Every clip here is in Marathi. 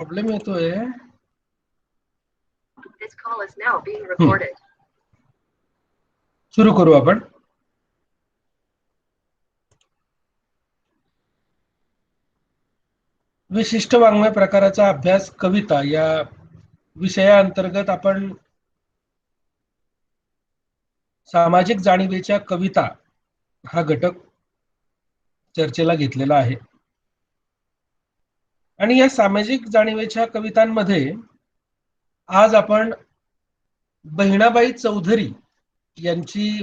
प्रॉब्लेम येतोय. This call is now being recorded. सुरू करू आपण. विशिष्ट वाङ्मय प्रकाराचा अभ्यास कविता या विषयाअंतर्गत आपण सामाजिक जाणीवेच्या कविता हा घटक चर्चेला घेतलेला आहे. आणि या सामाजिक जाणीवेच्या कवितांमध्ये आज आपण बहिणाबाई चौधरी यांची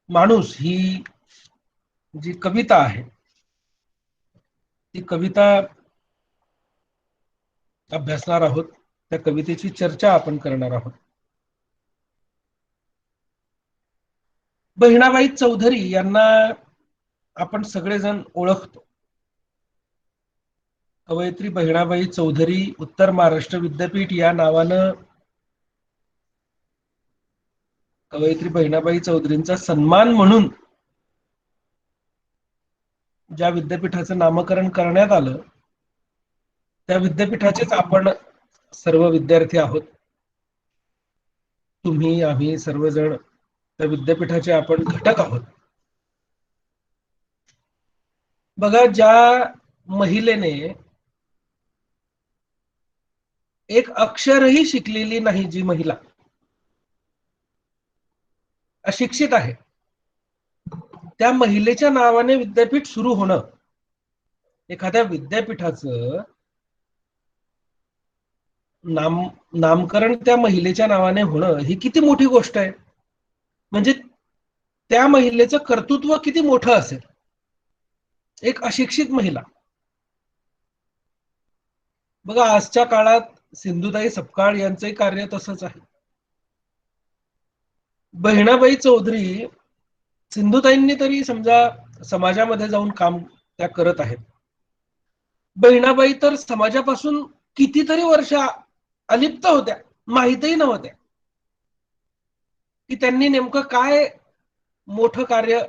माणूस ही जी कविता आहे ती कविता अभ्यासणार आहोत. त्या कवितेची चर्चा आपण करणार आहोत. बहिणाबाई चौधरी यांना आपण सगळेजण ओळखतो. कवयित्री बहिणाबाई चौधरी उत्तर महाराष्ट्र विद्यापीठ या नावानं कवयित्री बहिणाबाई चौधरींचा सन्मान म्हणून ज्या विद्यापीठाचं नामकरण करण्यात आलं त्या विद्यापीठाचेच आपण सर्व विद्यार्थी आहोत. तुम्ही आम्ही सर्वजण त्या विद्यापीठाचे आपण घटक आहोत. बघा, ज्या महिलेने एक अक्षरही शिकलेली नाही, जी महिला अशिक्षित आहे, त्या महिलेच्या नावाने विद्यापीठ सुरू होणं, एखाद्या विद्यापीठाचं नामकरण त्या महिलेच्या नावाने होणं ही किती मोठी गोष्ट आहे. म्हणजे त्या महिलेचं कर्तृत्व किती मोठं असेल. एक अशिक्षित महिला. बघा, आजच्या काळात सिंधुताई सपकाळ यांचंही कार्य तसंच आहे. बहिणाबाई चौधरी सिंधुताईंनी तरी समजा समाजामध्ये जाऊन काम त्या करत आहेत. बहिणाबाई तर समाजापासून कितीतरी वर्ष अलिप्त होत्या, माहितही नव्हत्या की त्यांनी नेमकं काय मोठं कार्य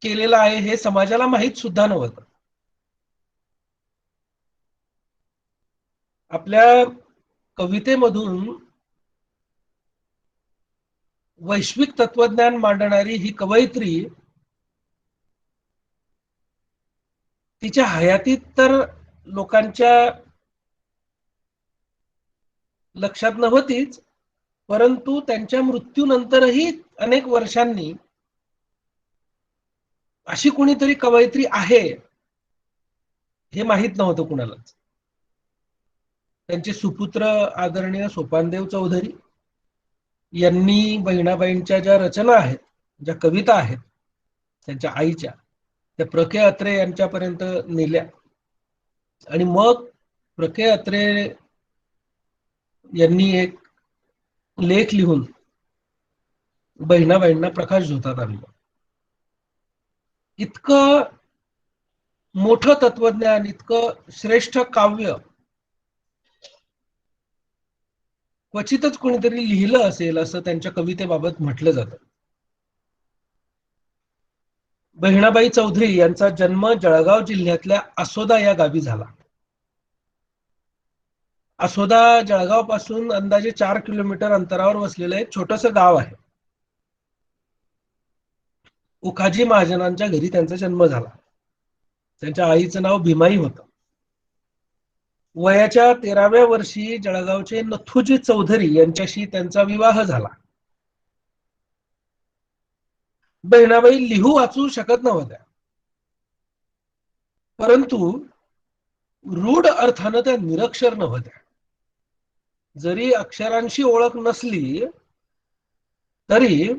केलेलं आहे हे समाजाला माहित सुद्धा नव्हतं. आपल्या कवितेमधून वैश्विक तत्वज्ञान मांडणारी ही कवयित्री तिच्या हयातीत तर लोकांच्या लक्षात नव्हतीच, परंतु त्यांच्या मृत्यूनंतरही अनेक वर्षांनी अशी कोणीतरी कवयित्री आहे हे माहित नव्हतं कुणालाच. त्यांचे सुपुत्र आदरणीय सोपानदेव चौधरी यांनी बहिणाबाईंच्या ज्या रचना आहेत, ज्या कविता आहेत त्यांच्या आईच्या, त्या प्र के अत्रे यांच्यापर्यंत नेल्या. आणि मग प्र के अत्रे यांनी एक लेख लिहून बहिणाबाईंना प्रकाशझोतात आणलं. इतकं मोठं तत्वज्ञान, इतकं श्रेष्ठ काव्य क्वचितच कोणीतरी लिहिलं असेल असं त्यांच्या कवितेबाबत म्हटलं जातं. बहिणाबाई चौधरी यांचा जन्म जळगाव जिल्ह्यातल्या असोदा या गावी झाला. असोदा जळगाव पासून अंदाजे 4 किलोमीटर अंतरावर वसलेलं एक छोटस गाव आहे. उखाजी महाजनांच्या घरी त्यांचा जन्म झाला. त्यांच्या आईचं नाव भीमाई होतं. वयाच्या 13व्या वर्षी जळगावचे नथुजी चौधरी यांच्याशी त्यांचा विवाह झाला. बहिणाबाई लिहू वाचू शकत नव्हत्या, परंतु रूढ अर्थानं त्या निरक्षर नव्हत्या. जरी अक्षरांशी ओळख नसली तरी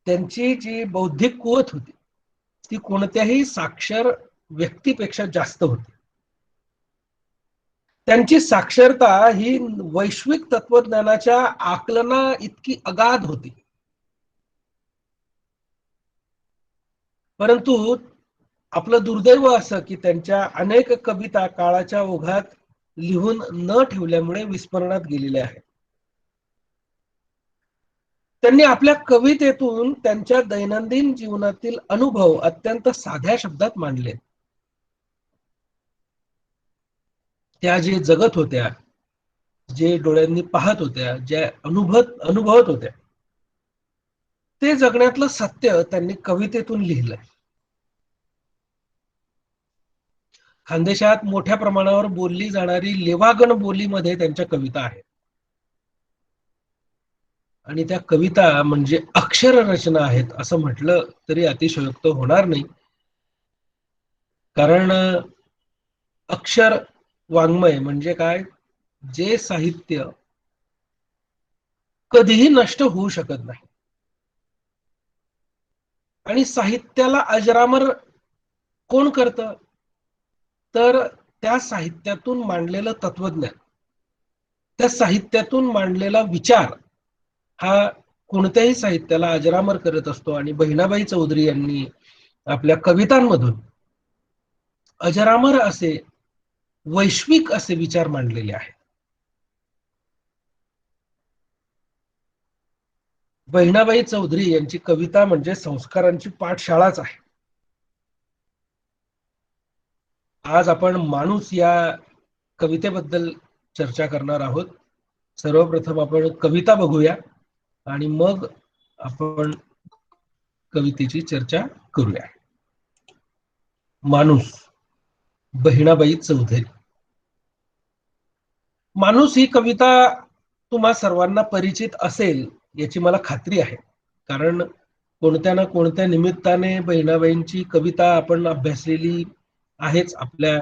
त्यांची जी बौद्धिक कुवत होती ती कोणत्याही साक्षर व्यक्तीपेक्षा जास्त होती. त्यांची साक्षरता ही वैश्विक तत्वज्ञानाच्या आकलना इतकी अगाध होती. परंतु आपलं दुर्दैव असं की त्यांच्या अनेक कविता काळाच्या ओघात लिहून न ठेवल्यामुळे विस्मरणात गेलेल्या आहेत. त्यांनी आपल्या कवितेतून त्यांच्या दैनंदिन जीवनातील अनुभव अत्यंत साध्या शब्दात मांडले. त्या जे जगत होत्या, जे डोळ्यांनी पाहत होत्या, ज्या अनुभवत होत्या, ते जगण्यातलं सत्य त्यांनी कवितेतून लिहिलंय. खानदेशात मोठ्या प्रमाणावर बोलली जाणारी लेवागण बोलीमध्ये त्यांच्या कविता आहेत. आणि त्या कविता म्हणजे अक्षर रचना आहेत असं म्हटलं तरी अतिशयोक्त होणार नाही. कारण अक्षर वाङ्मय म्हणजे काय, जे साहित्य कधीही नष्ट होऊ शकत नाही आणि साहित्याला अजरामर कोण करतं, तर त्या साहित्यातून मांडलेलं तत्वज्ञान, त्या साहित्यातून मांडलेला विचार हा कोणत्याही साहित्याला अजरामर करत असतो. आणि बहिणाबाई चौधरी यांनी आपल्या कवितांमधून अजरामर असे, वैश्विक असे विचार मांडलेले आहेत. बहिणाबाई चौधरी यांची कविता म्हणजे संस्कारांची पाठशाळाच आहे. आज आपण माणूस या कवितेबद्दल चर्चा करणार आहोत. सर्वप्रथम आपण कविता बघूया आणि मग आपण कवितेची चर्चा करूया. माणूस, बहिणाबाई चौधरी. माणूस ही कविता तुम्हा सर्वांना परिचित असेल याची मला खात्री आहे. कारण कोणत्या ना कोणत्या निमित्ताने बहिणाबाईंची कविता आपण अभ्यासलेली आहेच आपल्या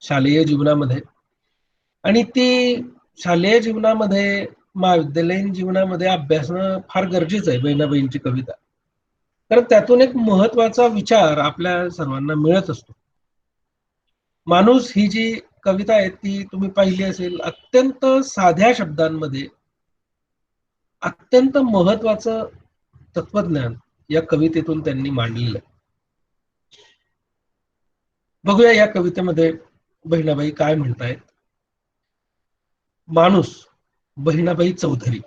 शालेय जीवनामध्ये. आणि ती शालेय जीवनामध्ये, महाविद्यालयीन जीवनामध्ये अभ्यासणं फार गरजेचं आहे बहिणाबाईंची कविता. कारण त्यातून एक महत्वाचा विचार आपल्या सर्वांना मिळत असतो. माणूस ही जी कविता आहे ती तुम्ही पाहिली असेल, अत्यंत साध्या शब्दांमध्ये अत्यंत महत्वाचं तत्वज्ञान या कवितेतून त्यांनी मांडलेलं आहे. बघूया या कवितेमध्ये बहिणाबाई काय म्हणतायत. माणूस, बहिणाबाई चौधरी.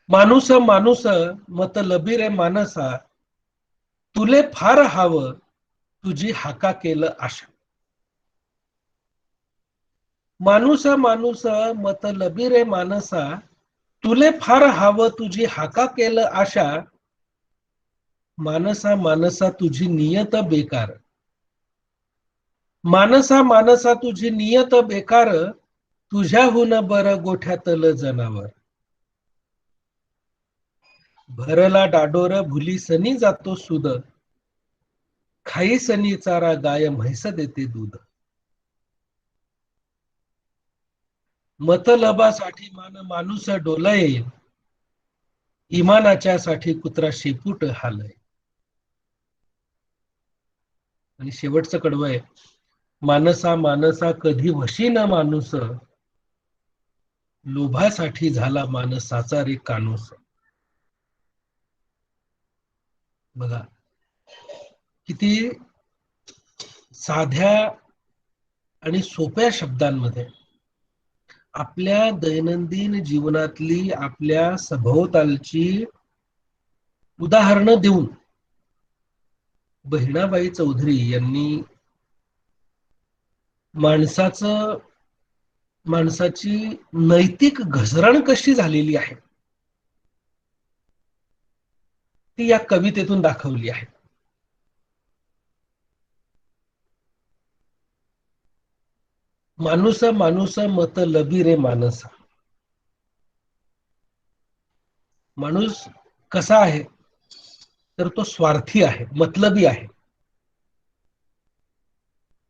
माणूस माणूस मतलबी रे मानसा, तुले फार हावं तुझी हाका केलं आशा. माणूस माणूस मतलबी रे मानसा, तुले फार हावं तुझी हाका केलं आशा. मानसा मानसा तुझी नियत बेकार, मानसा मानसा तुझी नियत बेकार, तुझ्याहून बरं गोठ्यातलं जनावर. भरला डाडोर भुली सनी जातो सुद, खाई सनी चारा गाय म्हैस देते दूध. मतलबासाठी मान माणूस डोलय, इमानाच्या साठी कुत्रा शेपूट हालय. आणि शेवटचं कडवं आहे, मानसा मानसा कधी वशीन माणूस, लोभासाठी झाला माणसाचा रे कानूस. बघा किती साध्या आणि सोप्या शब्दांमध्ये आपल्या दैनंदिन जीवनातली, आपल्या सभोवतालची उदाहरणं देऊन बहिणाबाई चौधरी यांनी माणसाची नैतिक घसरण कशी झालेली आहे ती या कवितेतून दाखवली आहे. माणूस माणूस मतलबी रे मानसा. माणूस कसा आहे, तर तो स्वार्थी आहे, मतलबी आहे.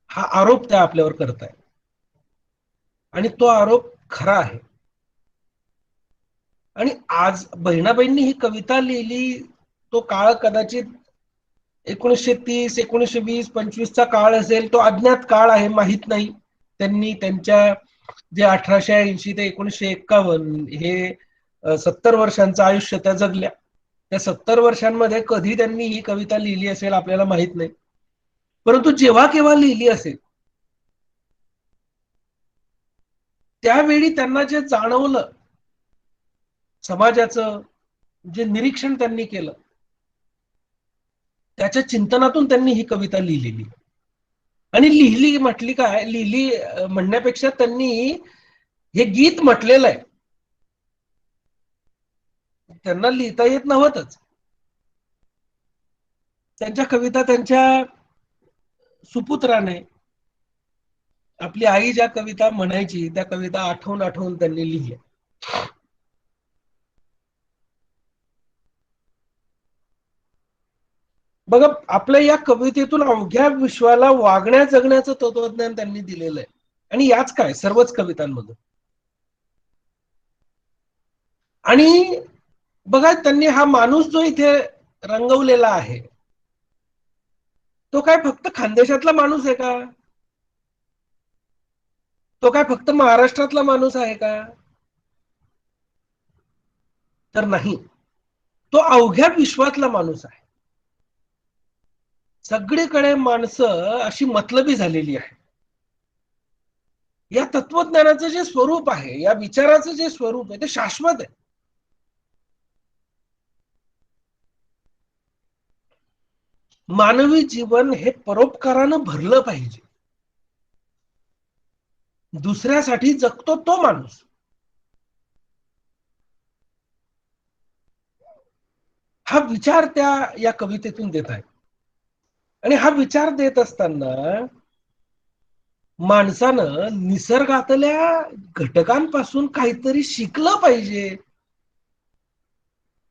हा आरोप त्या आपल्यावर करताय आणि तो आरोप खरा आहे. आणि आज बहिणाबाईंनी ही कविता लिहिली तो काळ कदाचित 1930, 1920, 25चा काळ असेल. तो अज्ञात काळ आहे, माहित नाही. त्यांनी त्यांच्या जे 1880 ते 1951 हे 70 वर्षांचं आयुष्य त्या जगल्या. त्या 70 वर्षांमध्ये कधी त्यांनी ही कविता लिहिली असेल आपल्याला माहित नाही. परंतु जेव्हा केव्हा लिहिली असेल त्यावेळी त्यांना जे जाणवलं, समाजाचं जे निरीक्षण त्यांनी केलं, त्याच्या चिंतनातून त्यांनी ही कविता लिहिलेली. आणि लिहिली म्हटली काय, लिहिली म्हणण्यापेक्षा त्यांनी हे गीत म्हटलेलं आहे. त्यांना लिहिता येत नव्हतच. त्यांच्या कविता त्यांच्या सुपुत्राने, आपली आई ज्या कविता म्हणायची त्या कविता आठवून आठवून त्यांनी लिहिल्या. बघा, आपल्या या कवितेतून अवघ्या विश्वाला वागण्या जगण्याचं तत्वज्ञान त्यांनी दिलेलं आहे. आणि याच काय सर्वच कवितांमधून. आणि बघा, त्यांनी हा माणूस जो इथे रंगवलेला आहे, तो काय फक्त खानदेशातला माणूस आहे का? तो काय फक्त महाराष्ट्रातला माणूस आहे का? तर नाही, तो अवघ्या विश्वातला माणूस आहे. सगळीकडे माणसं अशी मतलबी झालेली आहे. या तत्वज्ञानाचं जे स्वरूप आहे, या विचाराचं जे स्वरूप आहे, ते शाश्वत आहे. मानवी जीवन हे परोपकारानं भरलं पाहिजे. दुसऱ्यासाठी जगतो तो माणूस. हा विचार त्या या कवितेतून देत आहे. आणि हा विचार देत असताना माणसानं निसर्गातल्या घटकांपासून काहीतरी शिकलं पाहिजे,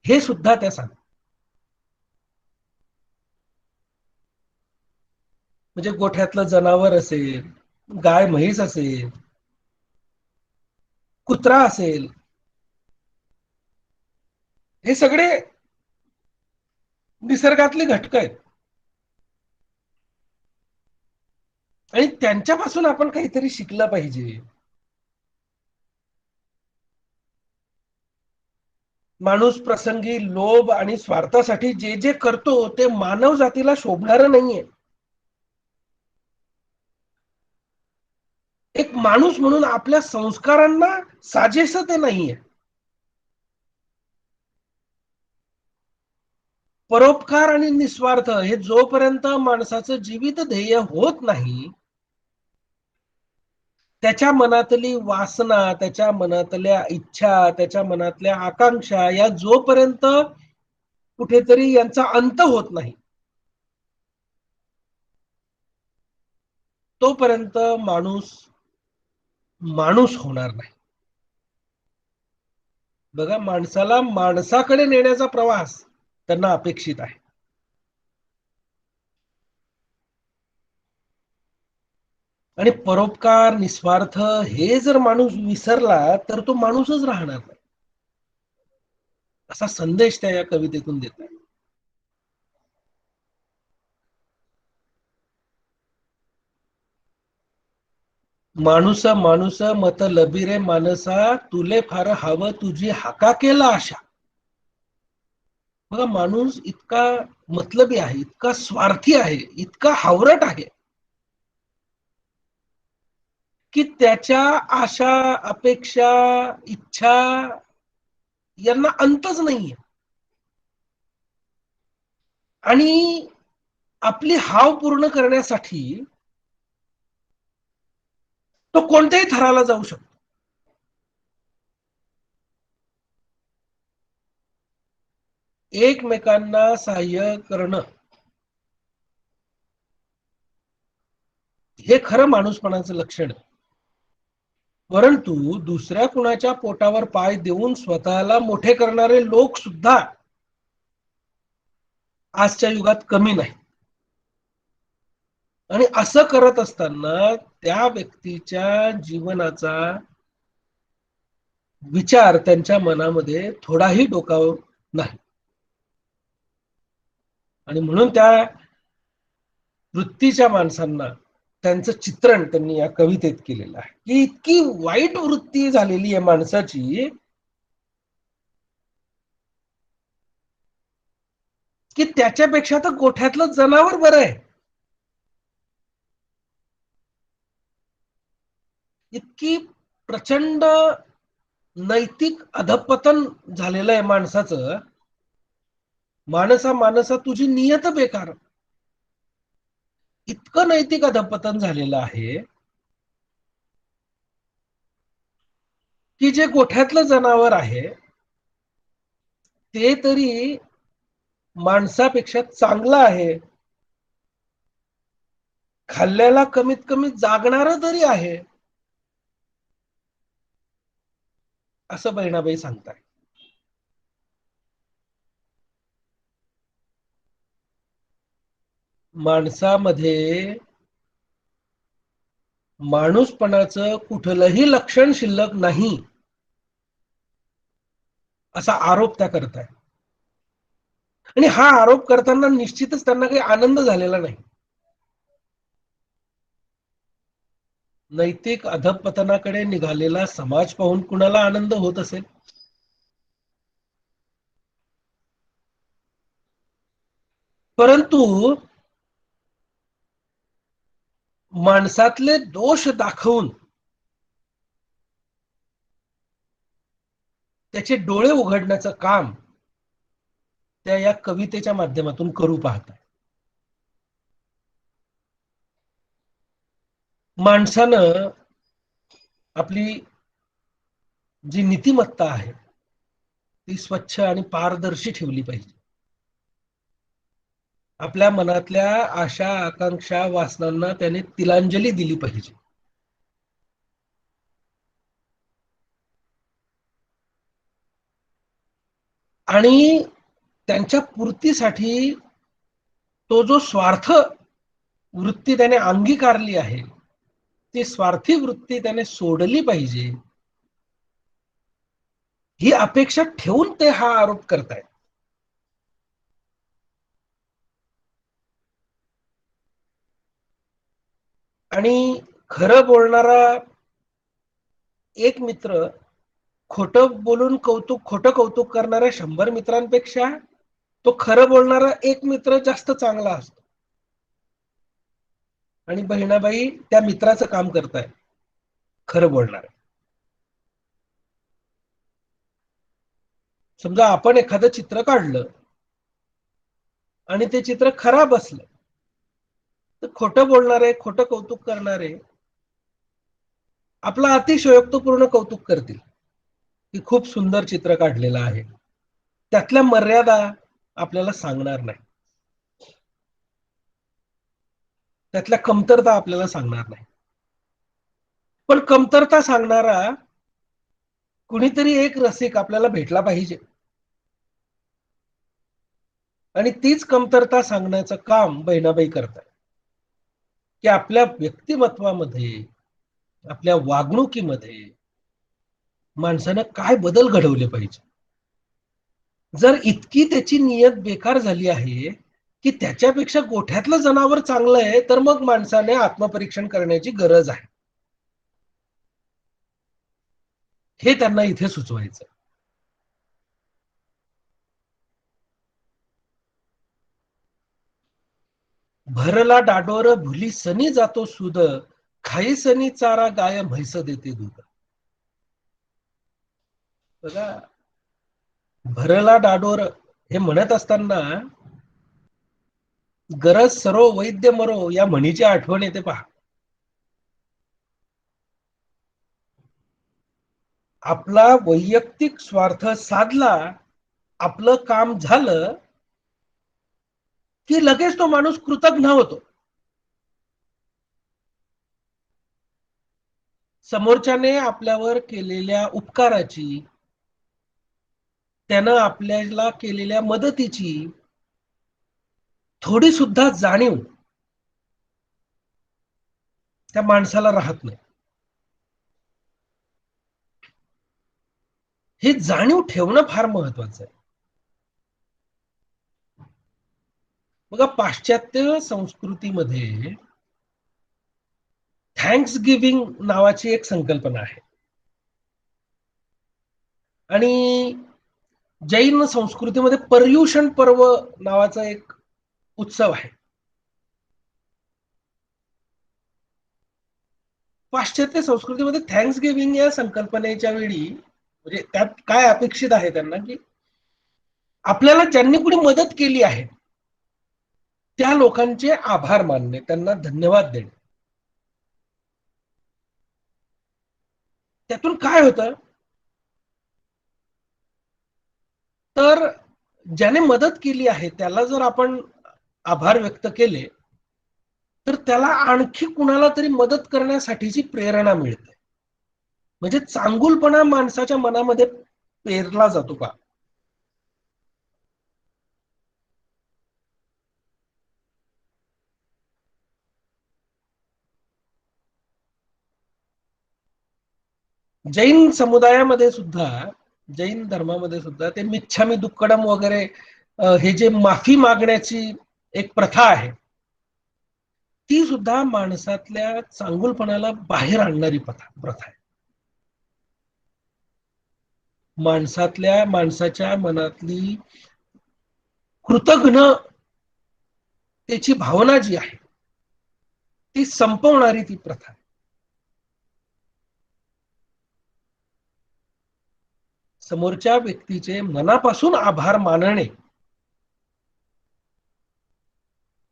हे सुद्धा त्या सांगतात. म्हणजे गोठ्यातलं जनावर असेल, गाय म्हैस असेल, कुत्रा असेल, हे सगळे निसर्गातले घटक आहेत. आणि त्यांच्यापासून आपण काहीतरी शिकलं पाहिजे. माणूस प्रसंगी लोभ आणि स्वार्थासाठी जे जे करतो ते मानव जातीला शोभणारं नाहीये. एक माणूस म्हणून आपल्या संस्कारांना साजेसं ते नाहीये. परोपकार आणि निस्वार्थ हे जोपर्यंत माणसाचं जीवित ध्येय होत नाही, त्याच्या मनातली वासना, त्याच्या मनातल्या इच्छा, त्याच्या मनातल्या आकांक्षा या जोपर्यंत कुठेतरी यांचा अंत होत नाही, तोपर्यंत माणूस माणूस होणार नाही. बघा, माणसाला माणसाकडे नेण्याचा प्रवास त्यांना अपेक्षित आहे. आणि परोपकार, निस्वार्थ हे जर माणूस विसरला तर तो माणूसच राहणार नाही, असा संदेश त्या या कवितेतून देत आहे. माणूस माणूस मत लबी मानसा, तुले फार हवं तुझी हाका केला आशा. बघा, माणूस इतका मतलबी आहे, इतका स्वार्थी आहे, इतका हावरट आहे की त्याच्या आशा, अपेक्षा, इच्छा यांना अंतच नाहीये. आणि आपली हाव पूर्ण करण्यासाठी तो कोणत्याही थराला जाऊ शकतो. एकमेकांना सहाय्य करणं हे खरं माणूसपणाचं लक्षण आहे. परंतु दुसऱ्या कुणाच्या पोटावर पाय देऊन स्वतःला मोठे करणारे लोक सुद्धा आजच्या युगात कमी नाही. आणि असं करत असताना त्या व्यक्तीच्या जीवनाचा विचार त्यांच्या मनामध्ये थोडाही डोकावू नाही. आणि म्हणून त्या वृत्तीच्या माणसांना त्यांचं चित्रण त्यांनी या कवितेत केलेलं आहे की इतकी वाईट वृत्ती झालेली आहे माणसाची की त्याच्यापेक्षा तर गोठ्यातलं जनावर बरं आहे. इतकी प्रचंड नैतिक अधपतन झालेलं आहे माणसाचं. माणसा माणसा तुझी नियत बेकार. इतकं नैतिक अधपतन झालेलं आहे की जे गोठ्यातलं जनावर आहे ते तरी माणसापेक्षा चांगलं आहे, खाल्ल्याला कमीत कमी जागणारं तरी आहे, असं बहिणाबाई सांगताय. माणसामध्ये माणूसपणाचं कुठलंही लक्षण शिल्लक नाही असा आरोप त्या करताय. आणि हा आरोप करताना निश्चितच त्यांना काही आनंद झालेला नाही. नैतिक अधपतनाकडे निघालेला समाज पाहून कुणाला आनंद होत असेल? परंतु माणसातले दोष दाखवून त्याचे डोळे उघडण्याचं काम त्या या कवितेच्या माध्यमातून करू पाहतात. माणसानं आपली जी नीतिमत्ता आहे ती स्वच्छ आणि पारदर्शी ठेवली पाहिजे. आपल्या मनातल्या आशा आकांक्षा वासनांना त्याने तिलांजली दिली पाहिजे. आणि त्यांच्या पूर्तीसाठी तो जो स्वार्थ वृत्ती त्याने अंगीकारली आहे ती स्वार्थी वृत्ती त्याने सोडली पाहिजे, ही अपेक्षा ठेवून ते हा आरोप करतायत. आणि खरं बोलणारा एक मित्र खोटं बोलून खोटं कौतुक करणाऱ्या 100 मित्रांपेक्षा तो खरं बोलणारा एक मित्र जास्त चांगला असतो. आणि बहिणाबाई त्या मित्राचं काम करताय, खरं बोलणार. समजा आपण एखादं चित्र काढलं आणि ते चित्र खराब असलं तर खोटं बोलणारे, खोटं कौतुक करणारे आपलं अतिशयोक्तपूर्ण कौतुक करतील की खूप सुंदर चित्र काढलेलं आहे. त्यातल्या मर्यादा आपल्याला सांगणार नाही, त्यातल्या कमतरता आपल्याला सांगणार नाही. पण कमतरता सांगणारा कुणीतरी एक रसिक आपल्याला भेटला पाहिजे. आणि तीच कमतरता सांगण्याचं काम बहिणाबाई करतात की आपल्या व्यक्तिमत्वामध्ये, आपल्या वागणुकीमध्ये माणसानं काय बदल घडवले पाहिजे. जर इतकी त्याची नियत बेकार झाली आहे की त्याच्यापेक्षा गोठ्यातलं जनावर चांगलं आहे, तर मग माणसाने आत्मपरीक्षण करण्याची गरज आहे, हे त्यांना इथे सुचवायचं. भरला डाडोर भुली सनी जातो सुद, खाई सनी चारा गाय म्हैस देते दूध. बघा, भरला डाडोर हे म्हणत असताना गरज सरो वैद्य मरो या म्हणीची आठवण येते पहा. आपला वैयक्तिक स्वार्थ साधला, आपलं काम झालं की लगेच तो माणूस कृतज्ञ होतो. समोरच्याने आपल्यावर केलेल्या उपकाराची, त्यानं आपल्याला केलेल्या मदतीची थोडी सुद्धा जाणीव त्या माणसाला राहत नाही. हे जाणीव ठेवणं फार महत्वाचं आहे. बघा, पाश्चात्य संस्कृतीमध्ये थँक्स गिव्हिंग नावाची एक संकल्पना आहे. आणि जैन संस्कृतीमध्ये पर्युषण पर्व नावाचा एक उत्सव आहे. पाश्चात्य संस्कृतीमध्ये थँक्स गिव्हिंग या संकल्पनेच्या वेळी म्हणजे त्यात काय अपेक्षित आहे त्यांना की आपल्याला ज्यांनी कुणी मदत केली आहे त्या लोकांचे आभार मानणे, त्यांना धन्यवाद देणे. त्यातून काय होतं, तर ज्याने मदत केली आहे त्याला जर आपण आभार व्यक्त केले तर त्याला आणखी कुणाला तरी मदत करण्यासाठीची प्रेरणा मिळते. म्हणजे चांगुलपणा माणसाच्या मनामध्ये पेरला जातो का. जैन समुदायामध्ये सुद्धा, जैन धर्मामध्ये सुद्धा ते मिच्छामी दुक्कडम वगैरे हे जे माफी मागण्याची एक प्रथा आहे, ती सुद्धा माणसातल्या चांगुलपणाला बाहेर आणणारी प्रथा आहे. माणसाच्या मनातली कृतज्ञतेची भावना जी आहे ती संपवणारी ती प्रथा आहे. समोरच्या व्यक्तीचे मनापासून आभार मानणे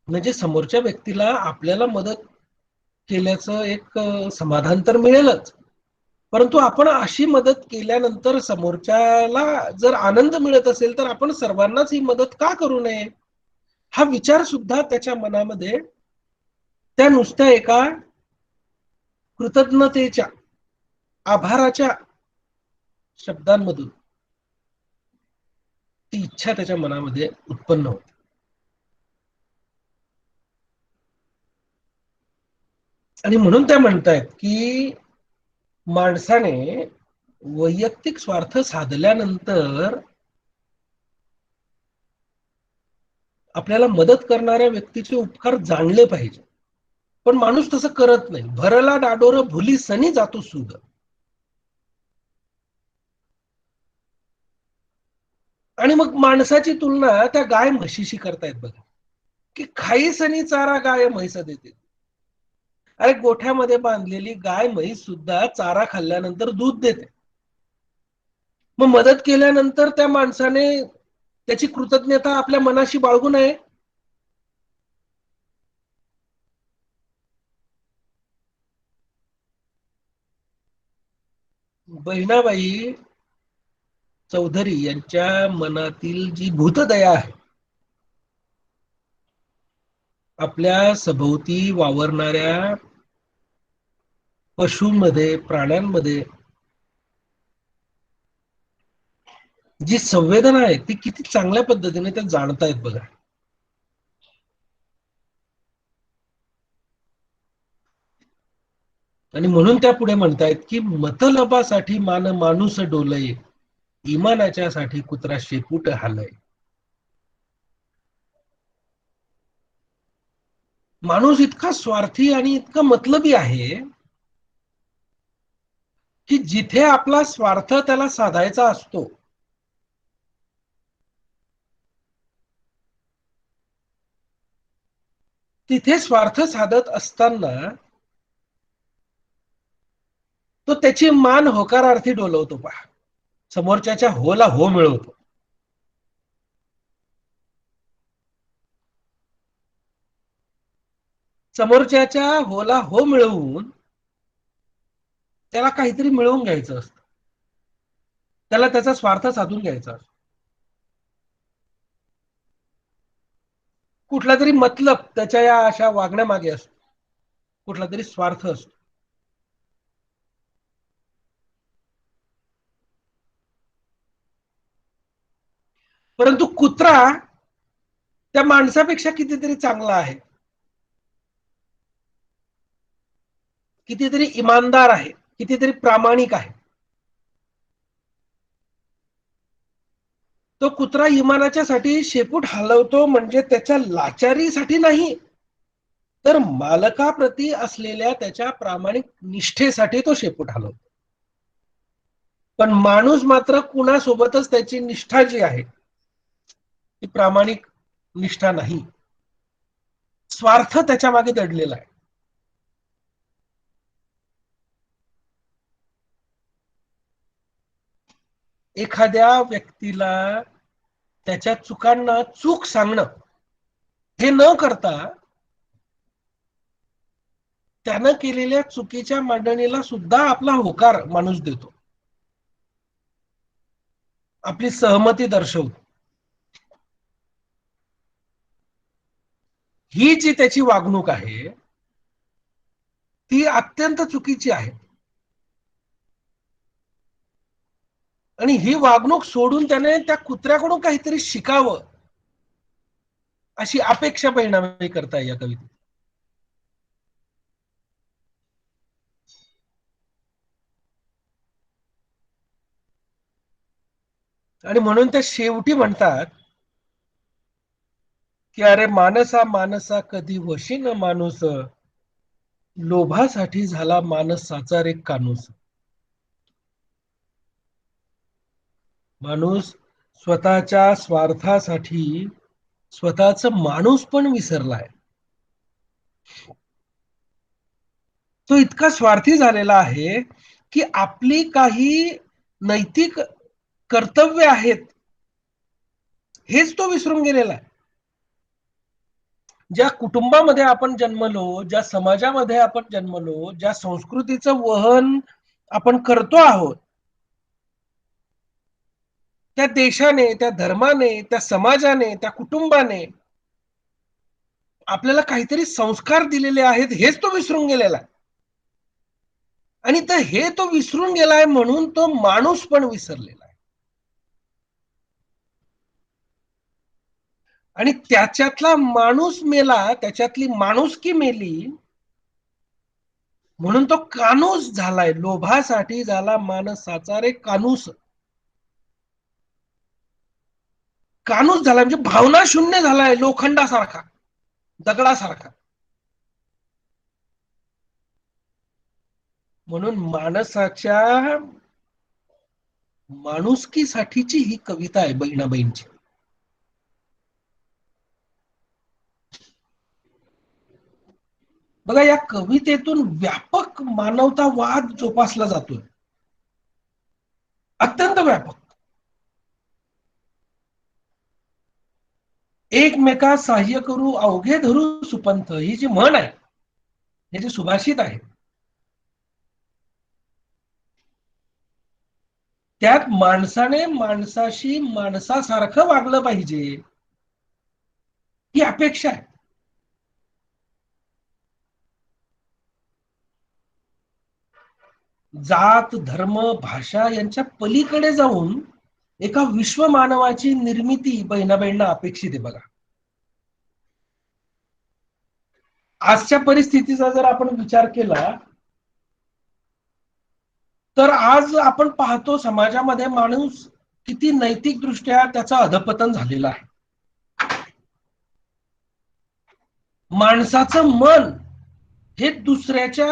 म्हणजे समोरच्या व्यक्तीला आपल्याला मदत केल्याचं एक समाधान तर मिळेलच, परंतु आपण अशी मदत केल्यानंतर समोरच्याला जर आनंद मिळत असेल तर आपण सर्वांनाच ही मदत का करू नये, हा विचार सुद्धा त्याच्या मनामध्ये त्या नुसत्या एका कृतज्ञतेच्या, आभाराच्या शब्दांमधून ती इच्छा त्याच्या मनामध्ये उत्पन्न होते. आणि म्हणून त्या म्हणतायत की माणसाने वैयक्तिक स्वार्थ साधल्यानंतर आपल्याला मदत करणाऱ्या व्यक्तीचे उपकार जाणले पाहिजे. पण माणूस तसं करत नाही. भरला डाडोर भुली सनी जातो सूद. आणि मग माणसाची तुलना त्या गाय म्हशीशी करतायत बघा, की खाई सनी चारा गाय म्हैस देते. अरे गोठ्यामध्ये बांधलेली गाय म्हैस सुद्धा चारा खाल्ल्यानंतर दूध देते. मग मदत केल्यानंतर त्या माणसाने त्याची कृतज्ञता आपल्या मनाशी बाळगू नये. बहिणाबाई चौधरी यांच्या मनातील जी भूतदया आहे, आपल्या सभोवती वावरणाऱ्या पशूंमध्ये, प्राण्यांमध्ये जी संवेदना आहे ती किती चांगल्या पद्धतीने त्या जाणतायत बघा. आणि म्हणून त्या पुढे म्हणतायत की मतलबासाठी माणूस डोलय, इमानाच्या साठी कुत्रा शेपूट हालय. माणूस इतका स्वार्थी आणि इतका मतलबी आहे की जिथे आपला स्वार्थ त्याला साधायचा असतो तिथे स्वार्थ साधत असताना तो त्याची मान होकारार्थी डोलवतो पहा, समोरच्याच्या होला हो मिळवतो. समोरच्याच्या होला हो मिळवून त्याला काहीतरी मिळवून घ्यायचं असतं, त्याला त्याचा स्वार्थ साधून घ्यायचा असतो. कुठला तरी मतलब त्याच्या या अशा वागण्यामागे असतो, कुठला तरी स्वार्थ असतो. परंतु कुत्रा त्या माणसापेक्षा कितीतरी चांगला आहे, कितीतरी इमानदार आहे, कितीतरी प्रामाणिक आहे. तो कुत्रा इमानाच्या साठी शेपूट हलवतो म्हणजे त्याच्या लाचारीसाठी नाही, तर मालकाप्रती असलेल्या त्याच्या प्रामाणिक निष्ठेसाठी तो शेपूट हलवतो. पण माणूस मात्र कुणासोबतच त्याची निष्ठा जी आहे ती प्रामाणिक निष्ठा नाही, स्वार्थ त्याच्या मागे दडलेला आहे. एखाद्या व्यक्तीला त्याच्या चुकांना चूक सांगणं हे न करता त्यानं केलेल्या चुकीच्या मांडणीला सुद्धा आपला होकार माणूस देतो, आपली सहमती दर्शवतो. ही जी त्याची वागणूक आहे ती अत्यंत चुकीची आहे. आणि ही वागणूक सोडून त्याने त्या कुत्र्याकडून काहीतरी शिकावं अशी अपेक्षा परिणामी करताय या कवितेत. आणि म्हणून ते शेवटी म्हणतात की अरे मानसा मानसा कधी वशीन माणूस, लोभासाठी झाला माणसाचा रे कानूस. माणूस स्वतःच्या स्वार्थासाठी स्वतःच माणूस पण विसरलाय. तो इतका स्वार्थी झालेला आहे की आपली काही नैतिक कर्तव्य आहेत हेच तो विसरून गेलेला आहे. ज्या कुटुंबामध्ये आपण जन्मलो, ज्या समाजामध्ये आपण जन्मलो, ज्या संस्कृतीचं वहन आपण करतो आहोत, त्या देशाने, त्या धर्माने, त्या समाजाने, त्या कुटुंबाने आपल्याला काहीतरी संस्कार दिलेले आहेत हेच तो विसरून गेलेला आहे. आणि तर हे तो विसरून गेलाय म्हणून तो माणूस पण विसरलेला आहे. आणि त्याच्यातला माणूस मेला, त्याच्यातली माणुसकी मेली म्हणून तो कानूस झालाय. लोभासाठी झाला माणसाचा रे कानूस. कानूस झालाय म्हणजे भावना शून्य झालाय, लोखंडासारखा, दगडासारखा. म्हणून माणसाच्या माणुसकीसाठीची ही कविता आहे बहिणाबाईंची. बघा, या कवितेतून व्यापक मानवतावाद जोपासला जातोय, अत्यंत व्यापक. एकमेका सहाय्य करू अवघे धरू सुपंथ, ही जी म्हण आहे, हे जे सुभाषित आहे, त्यात माणसाने माणसाशी माणसासारखं वागलं पाहिजे ही अपेक्षा आहे. जात, धर्म, भाषा यांच्या पलीकडे जाऊन एका विश्वमानवाची निर्मिती बहिणाबाईंना अपेक्षित आहे. बघा, आजच्या परिस्थितीचा जर आपण विचार केला तर आज आपण पाहतो समाजामध्ये माणूस किती नैतिकदृष्ट्या त्याचं अधपतन झालेलं आहे. माणसाचं मन हे दुसऱ्याच्या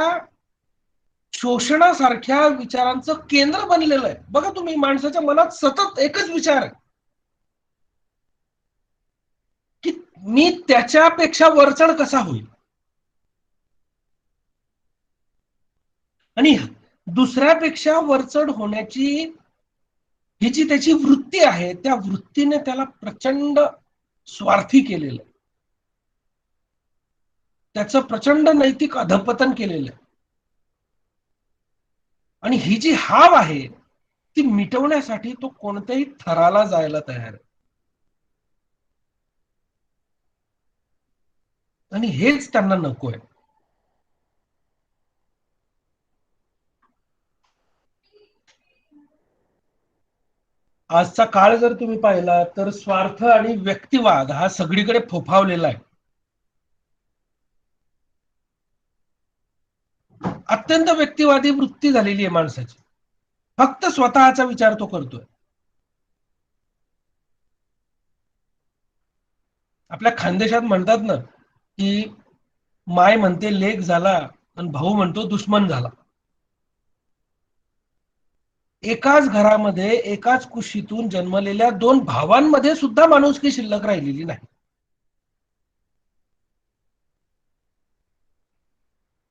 शोषणासारख्या विचारांचं केंद्र बनलेलं आहे. बघा तुम्ही, माणसाच्या मनात सतत एकच विचार आहे की मी त्याच्यापेक्षा वरचढ कसा होईल. आणि दुसऱ्यापेक्षा वरचढ होण्याची ही जी त्याची वृत्ती आहे, त्या वृत्तीने त्याला प्रचंड स्वार्थी केलेलं आहे, त्याचं प्रचंड नैतिक अधपतन केलेलं आहे. आणि ही जी हाव आहे ती मिटवण्यासाठी तो कोणत्याही थराला जायला तयार आहे. आणि हेच त्यांना नको आहे. आजचा काळ जर तुम्ही पाहिला तर स्वार्थ आणि व्यक्तिवाद हा सगळीकडे फोफावलेला आहे. अत्यंत व्यक्तिवादी वृत्ती झालेली आहे माणसाची. फक्त स्वतःचा विचार तो करतोय. आपल्या खानदेशात म्हणतात ना की माय म्हणते लेक झाला आणि भाऊ म्हणतो दुश्मन झाला. एकाच घरामध्ये एकाच कुशीतून जन्मलेल्या दोन भावांमध्ये सुद्धा माणुसकी शिल्लक राहिलेली नाही.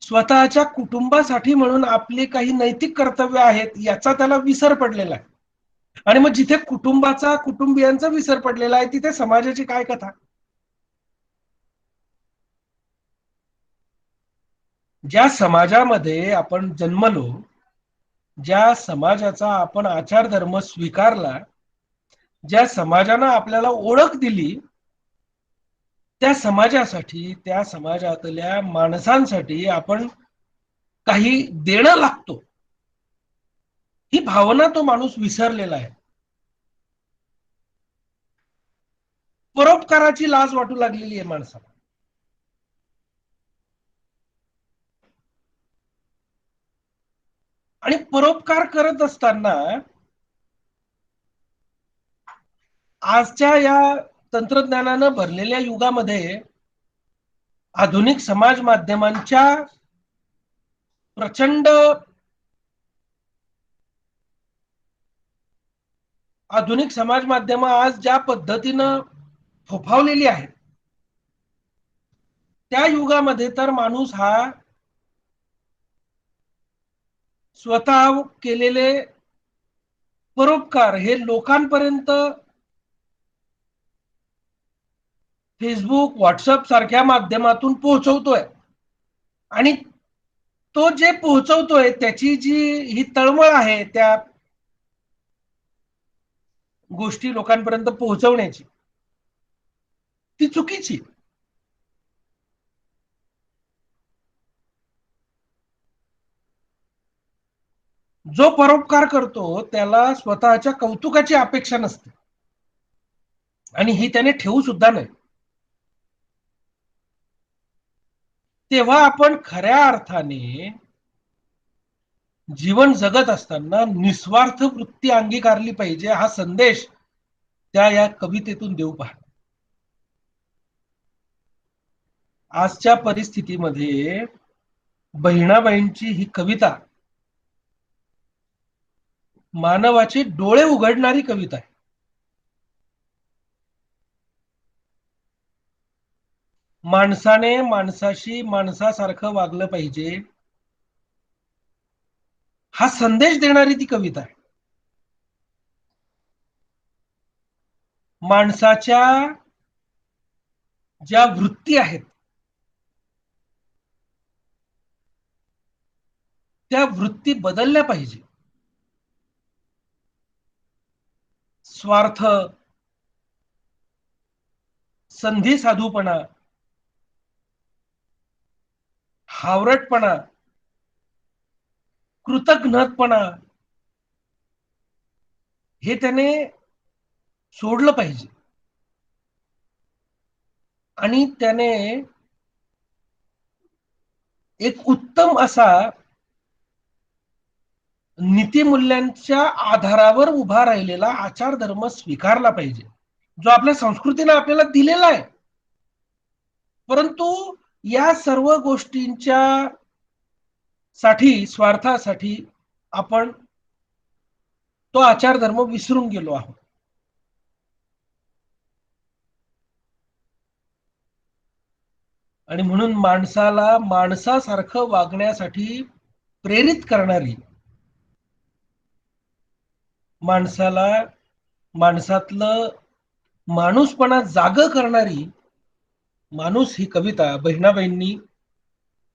स्वतःच्या कुटुंबासाठी म्हणून आपले काही नैतिक कर्तव्य आहेत याचा त्याला विसर पडलेला आहे. आणि मग जिथे कुटुंबाचा, कुटुंबियांचा विसर पडलेला आहे तिथे समाजाची काय कथा. ज्या समाजामध्ये आपण जन्मलो, ज्या समाजाचा आपण आचार धर्म स्वीकारला, ज्या समाजानं आपल्याला ओळख दिली, त्या समाजासाठी, त्या समाजातल्या माणसांसाठी आपण काही देणं लागतो, ही भावना तो माणूस विसरलेला आहे. परोपकाराची लाज वाटू लागलेली आहे माणसाला. आणि परोपकार करत असताना आजच्या या तंत्रज्ञानानं भरलेल्या युगामध्ये आधुनिक समाज माध्यमांच्या प्रचंड आधुनिक समाज माध्यम आज ज्या पद्धतीनं फोफावलेली आहेत, त्या युगामध्ये तर माणूस हा स्वतः केलेले परोपकार हे लोकांपर्यंत फेसबुक, व्हॉट्सअप सारख्या माध्यमातून पोहोचवतोय. आणि तो जे पोहोचवतोय त्याची जी ही तळमळ आहे त्या गोष्टी लोकांपर्यंत पोहोचवण्याची, ती चुकीची. जो परोपकार करतो त्याला स्वतःच्या कौतुकाची अपेक्षा नसते, आणि ही त्याने ठेवू सुद्धा नाही. तेव्हा आपण खऱ्या अर्थाने जीवन जगत असताना निस्वार्थ वृत्ती अंगीकारली पाहिजे, हा संदेश त्या या कवितेतून देऊ पहा. आजच्या परिस्थितीमध्ये बहिणाबाईंची ही कविता मानवाचे डोळे उघडणारी कविता आहे. माणसाने माणसाशी माणसासारखं वागलं पाहिजे, हा संदेश देणारी ती कविता आहे. माणसाच्या ज्या वृत्ती आहेत त्या वृत्ती बदलल्या पाहिजे. स्वार्थ, संधी साधूपणा, हावरटपणा, कृतघ्नपणा हे त्याने सोडलं पाहिजे. आणि त्याने एक उत्तम असा नीतिमूल्यांच्या आधारावर उभा राहिलेला आचार धर्म स्वीकारला पाहिजे, जो आपल्या संस्कृतीने आपल्याला दिलेला आहे. परंतु या सर्व गोष्टींच्या साठी, स्वार्थासाठी आपण तो आचार धर्म विसरून गेलो आहोत. आणि म्हणून माणसाला माणसासारखं वागण्यासाठी प्रेरित करणारी, माणसाला माणसातलं माणूसपणा जाग करणारी माणूस ही कविता बहिणाबाईंनी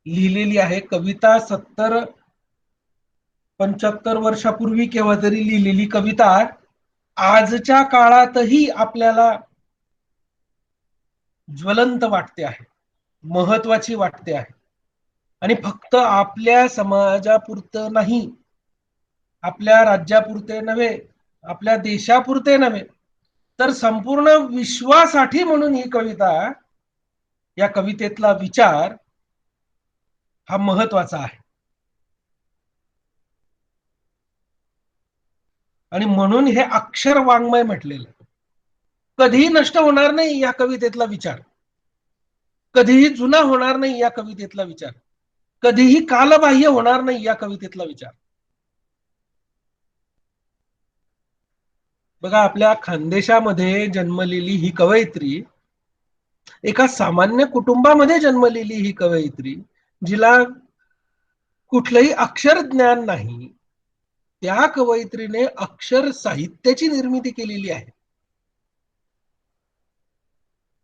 लिहिलेली आहे. कविता 70-75 वर्षापूर्वी केव्हा तरी लिहिलेली कविता आजच्या काळातही आपल्याला ज्वलंत वाटते आहे, महत्वाची वाटते आहे. आणि फक्त आपल्या समाजापुरतं नाही, आपल्या राज्यापुरते नव्हे, आपल्या देशापुरते नव्हे, तर संपूर्ण विश्वासाठी म्हणून ही कविता, या कवितेतला विचार हा महत्वाचा आहे. आणि म्हणून हे अक्षर वाङ्मय म्हटलेलं. कधीही नष्ट होणार नाही या कवितेतला विचार, कधीही जुना होणार नाही या कवितेतला विचार, कधीही कालबाह्य होणार नाही या कवितेतला विचार. बघा, आपल्या खानदेशामध्ये जन्मलेली ही कवयित्री, एका सामान्य कुटुंबामध्ये जन्मलेली ही कवयित्री, जिला कुठलंही अक्षर ज्ञान नाही, त्या कवयित्रीने अक्षर साहित्याची निर्मिती केलेली आहे.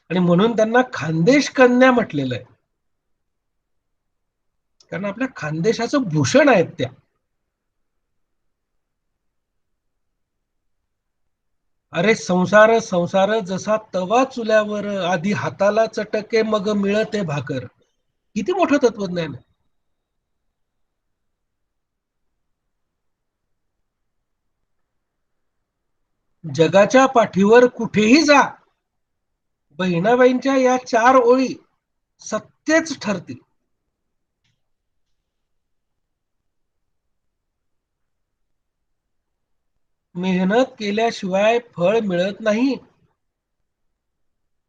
आणि म्हणून त्यांना खानदेश कन्या म्हटलेलं आहे. कारण आपल्या खानदेशाचं भूषण आहेत त्या. अरे संसार संसार जसा तवा चुल्यावर, आधी हाताला चटके मग मिळते भाकर. किती मोठं तत्वज्ञान आहे. जगाच्या पाठीवर कुठेही जा, बहिणाबाईंच्या या 4 ओळी सत्यच ठरतील. मेहनत केल्याशिवाय फळ मिळत नाही,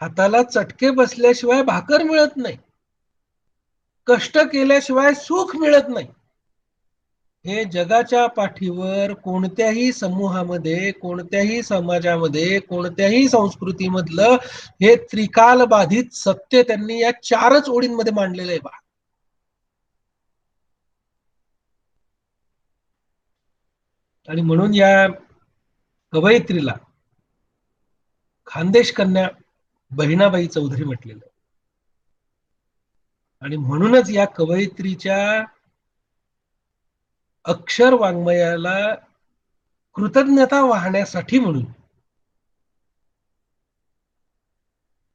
हाताला चटके बसल्याशिवाय भाकर मिळत नाही, कष्ट केल्याशिवाय सुख मिळत नाही. हे जगाच्या पाठीवर कोणत्याही समूहामध्ये, कोणत्याही समाजामध्ये, कोणत्याही संस्कृतीमधलं हे त्रिकाल बाधित सत्य त्यांनी या 4च ओळींमध्ये मांडलेलं आहे बा. आणि म्हणून या कवयित्रीला खानदेश कन्या बहिणाबाई चौधरी म्हटलेलं आहे. आणि म्हणूनच या कवयित्रीच्या अक्षर वाङ्मयाला कृतज्ञता वाहण्यासाठी म्हणून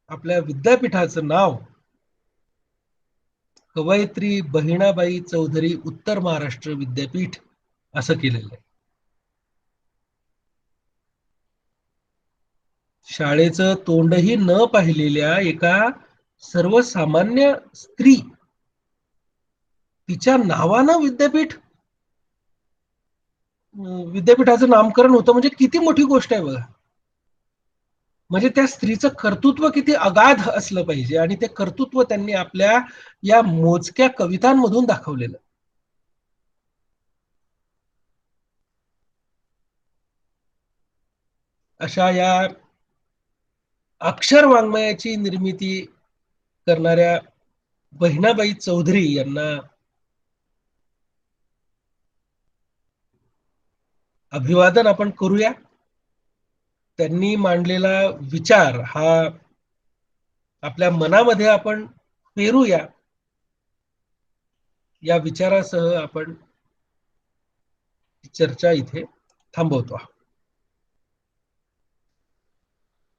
आपल्या विद्यापीठाचं नाव कवयित्री बहिणाबाई चौधरी उत्तर महाराष्ट्र विद्यापीठ असं केलेलं आहे. शाळेचं तोंडही न पाहिलेल्या एका सर्वसामान्य स्त्री तिच्या नावानं विद्यापीठाचं नामकरण होतं म्हणजे किती मोठी गोष्ट आहे बघा. म्हणजे त्या स्त्रीचं कर्तृत्व किती अगाध असलं पाहिजे, आणि ते कर्तृत्व त्यांनी आपल्या या मोजक्या कवितांमधून दाखवलेलं. अशा या अक्षर वाङ्मयाची निर्मिती करणाऱ्या बहिणाबाई चौधरी यांना अभिवादन आपण करूया. त्यांनी मांडलेला विचार हा आपल्या मनामध्ये आपण पेरूया. या विचारासह आपण चर्चा इथे थांबवतो.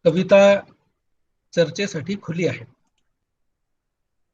कविता चर्चेसाठी खुली आहे.